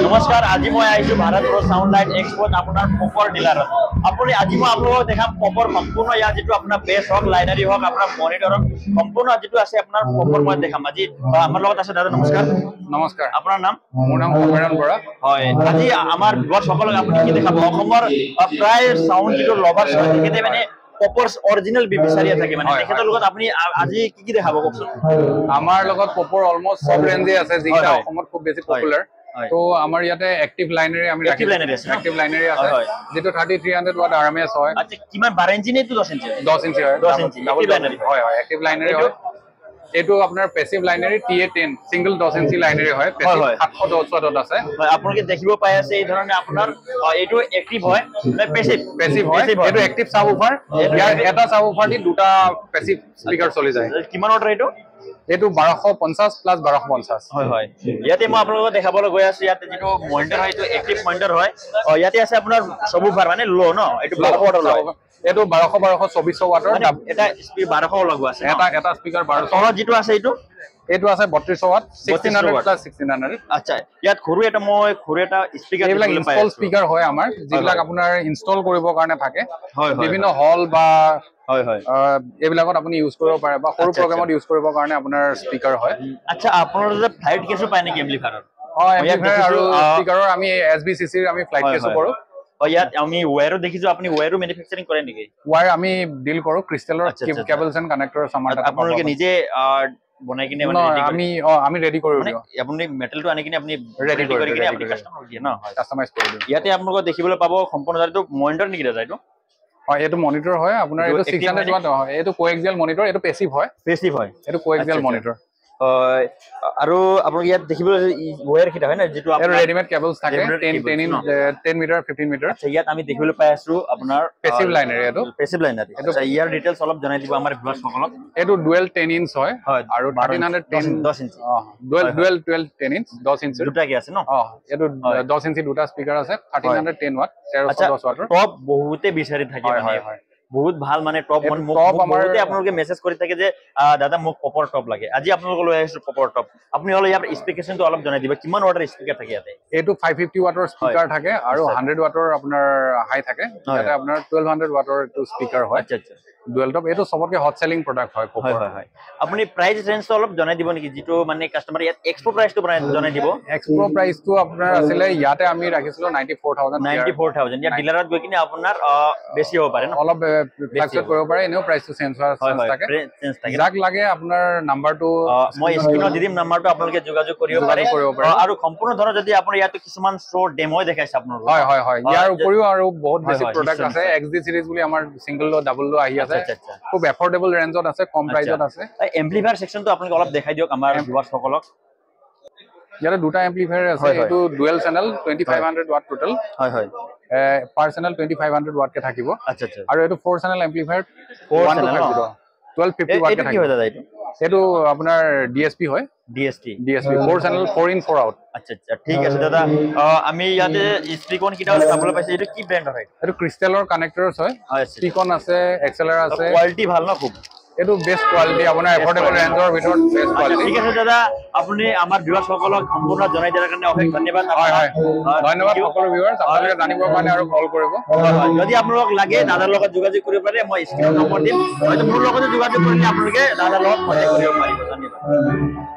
নমস্কাৰ আজি মই আহিছো ভাৰত প্ৰ সাউন্ড লাইট এক্সপোত আপোনাৰ পপৰ ডিলাৰত আপুনি আজি মই আপোনালোকক দেখাম পপৰ সম্পূৰ্ণ ইয়াৰ যেটো আপোনাৰ বেছ হক লাইনাৰী হক আপোনাৰ মনিটৰ সম্পূৰ্ণ যেটো আছে আপোনাৰ পপৰ মই দেখাম আজি আমাৰ লগত আছে দাদা নমস্কাৰ নমস্কাৰ আপোনাৰ নাম মোৰ নাম কমৰণ বৰা হয় আজি আমাৰ বিৱৰ সকলক আপুনি কি দেখাব অসমৰ প্ৰায় সাউন্ড যেটো লভাৰ তেখেতে মানে পপৰ অৰিজিনাল বিচাৰিয়া থাকে মানে তেখেতৰ লগত আপুনি আজি কি দেখাব কওকচোন আমাৰ লগত পপৰ অলমোস্ট সব ৰেঞ্জে আছে যেটা অসমত খুব বেছি পপুলাৰ তো আমাৰ ইয়াতে এক্টিভ লাইনাৰী আমি এক্টিভ লাইনাৰী আছে এক্টিভ লাইনাৰী আছে যেটো 3300 ওয়াট আরএমএস হয় আচ্ছা কিমান 12 ইঞ্চি নে 10 ইঞ্চি 10 ইঞ্চি হয় 10 ইঞ্চি ডাবল লাইনাৰী হয় হয় এক্টিভ লাইনাৰী হয় এটো আপোনাৰ পেসিভ লাইনাৰী TA10 সিঙ্গল 10 ইঞ্চি লাইনাৰী হয় পেসিভ 710 ওয়াট আছে আপোনালোকে দেখিব পাই আছে এই ধৰণে আপোনাৰ এটো এক্টিভ হয় পেসিভ হয় এটো এক্টিভ সাবউফাৰ ইয়াৰ এটা সাবউফাৰ দি দুটা পেসিভ স্পিকাৰ চলি যায় কিমান অৰ্ডাৰ এটো এটো 1250 প্লাস 1250 হয় হয় ইয়াতে মই আপোনালোকক দেখাবলৈ গৈ আছো ইয়াতে যেটো মনিটৰ হয় এটো এক্টিভ মনিটৰ হয় ইয়াতে আছে আপোনাৰ সাবউফাৰ মানে লো ন এটো 12 ওয়াটৰ লয় এটো 1224 ওয়াটৰ এটা স্পিকাৰ 1200 লগোৱা আছে এটা স্পিকাৰ 1200 তলত যেটো আছে এটো আছে 3200 ওয়াট 1600 প্লাস 1600 আচ্ছা ইয়াত খৰু এটা স্পিকাৰ এইবিলাক ইনষ্টল স্পিকাৰ হয় আমাৰ যিবিলাক আপোনাৰ ইনষ্টল কৰিবৰ কাৰণে থাকে বিভিন্ন হল বা হয় হয় এইবিলাকত আপুনি ইউজ কৰিব পাৰে বা সৰু প্ৰগ্ৰামত ইউজ কৰিবৰ কাৰণে আপোনাৰ স্পিকাৰ হয় আচ্ছা আপোনাৰ যে ফ্লাইট কেছও পায় নেকি এম্পলিফায়াৰ হয় এম্পলিফায়াৰ আৰু স্পিকাৰৰ আমি SBCC ৰ আমি ফ্লাইট কেছও কৰো ইয়াত আমি ওয়্যাৰো দেখিছো আপুনি ওয়্যাৰো ম্যানুফ্যাকচাৰিং কৰে নেকি ওয়্যাৰ আমি ডিল কৰো ক্ৰিষ্টেলৰ কেবলছ এণ্ড কানেক্টৰছ আমাৰ তাত আপোনালোকে নিজে বনাই কিনে মানে আমি ৰেডি কৰি দিও আপুনি মেটেলটো আনি কিনে আপুনি ৰেডি কৰি কিনে আপুনি কাস্টমাৰক দিয়ে ন কাস্টমাইজ কৰি দিও ইয়াতে আপোনালোকে দেখিবলৈ পাব সম্পূৰ্ণ জাৰিটো মনিটৰ নেকি দাদা এইটো হয় এটো মনিটৰ হয় আপোনাৰ এটো 600 ওয়াট হয় এটো কোএক্সিয়াল মনিটৰ এটো পেসিভ হয় এটো কোএক্সিয়াল মনিটৰ আৰু আপোনালোকে ইয়াত দেখিবলৈ ওয়্যাৰ কিটা হয় না যেটো আপোনাৰ ৰেডিমেড কেবলছ থাকে 10 মিটাৰ 15 মিটাৰ আচ্ছা ইয়াত আমি দেখিবলৈ পাই আছো আপোনাৰ পেসিভ লাইনাৰী এটো আচ্ছা ইয়াৰ ডিটেইলছ অলপ জনাই দিব আমাৰ ভিউয়াৰ্স সকলক এটো ডুৱেল 10 ইঞ্চ হয় আৰু 1310 ইঞ্চি ডুৱেল 10 ইঞ্চ 10 ইঞ্চি দুটা কি আছে ন এটো 10 ইঞ্চি দুটা স্পিকাৰ আছে 1310 ওয়াট 1310 ওয়াটৰ টপ বহুতে বিচাৰি থাকে মানে বহুত ভাল মানে টপ বহুতে আপোনালোকে মেসেজ কৰি থাকে যে দাদা মোক পপৰ টপ লাগে আজি আপোনালোক লৈ আহিছো পপৰ টপ আপুনি হলে ইয়াৰ স্পেসিফিকেশনটো অলপ জনাই দিব কিমান ওয়াটৰ স্পিকাৰ থাকে ইয়াতে এটো 550 ওয়াটৰ স্পিকাৰ থাকে আৰু 100 ওয়াটৰ আপোনাৰ হাই থাকে এটা আপোনাৰ 1200 ওয়াটৰ এটো স্পিকাৰ হয় আচ্ছা আচ্ছা ডুৱেল টপ এটো সবতকে হট সেলিং প্ৰডাক্ট হয় পপৰ হয় আপুনি প্ৰাইস ৰেঞ্জটো অলপ জনাই দিব নেকি যেটো মানে কাস্টমাৰ ইয়াত এক্সপো প্ৰাইসটো জনাই দিব এক্সপো প্ৰাইসটো আপোনাৰ আছিল ইয়াতে আমি ৰাখিছিলো 94000 ইয়াত ডিলাৰত গৈ কিনে আপোনাৰ বেছি হ'ব পাৰে ন অলপ ফ্লাকচুৱেট কৰিব পাৰে এনেও প্ৰাইসটো চেঞ্জ হোৱাৰ চান্স থাকে যাক লাগে আপোনাৰ নাম্বাৰটো মই স্ক্ৰিনত দি দিম নাম্বাৰটো আপোনালোকে যোগাযোগ কৰিব পাৰে আৰু সম্পূৰ্ণ ধৰ যদি আপুনি ইয়াত কিছুমান ষ্ট'ৰ ডেমো দেখাইছে আপোনালোকক হয় ইয়াৰ উপৰিও আৰু বহুত বেছি প্ৰডাক্ট আছে XD সিৰিজ বুলি আমাৰ সিঙ্গল লো ডাবল লো আহি আছে খুব এফৰ্ডেবল ৰেঞ্জত আছে কম প্ৰাইসত আছে এম্পলিফায়াৰ সেকশনটো আপোনালোকে অলপ দেখাই দিওক আমাৰ ভিউয়াৰ্স সকলক ইয়াতে দুটা এম্পলিফায়াৰ আছে এটো ডুৱেল চেনেল 2500 ওয়াট টোটাল হয় পাৰ চেনেল 2500 ওয়াট কে থাকিব আচ্ছা আৰু এটো 4 চেনেল এম্পলিফায়াৰ 1250 ওয়াট কে থাকিব এটো আপোনাৰ DSP হয় DSP 4 চেনেল 4 in 4 out আচ্ছা ঠিক আছে দাদা আমি ইয়াতে স্পিকন কিটা চাবলৈ পাইছে এটো কি ব্র্যান্ড হয় এটো ক্ৰিস্টেলৰ কানেক্টৰছ হয় স্পিকন আছে এক্সেলাৰ আছে কোৱালিটি ভাল ন খুব এটো বেস্ট কোৱালিটি আপোনাৰ এফৰ্ডেবল ৰেঞ্জৰ ভিতৰত বেস্ট কোৱালিটি ঠিক আছে দাদা আপুনি আমাৰ ভিউয়াৰ্স সকলক সম্পূৰ্ণ জনাই দিয়াৰ কাৰণে অশেষ ধন্যবাদ হয় ধন্যবাদ সকলো ভিউয়াৰ্স আপোনালোকে জানিবৰ কাৰণে আৰু কল কৰিব যদি আপোনালোক লাগে দাদাৰ লগত যোগাযোগ কৰিব পাৰে মই স্ক্ৰিনত নম্বৰ দিম হয়তো মোৰ লগত যোগাযোগ কৰিলে আপোনালোকে দাদাৰ লগত কন্টাক্ট কৰিব পাৰিব ধন্যবাদ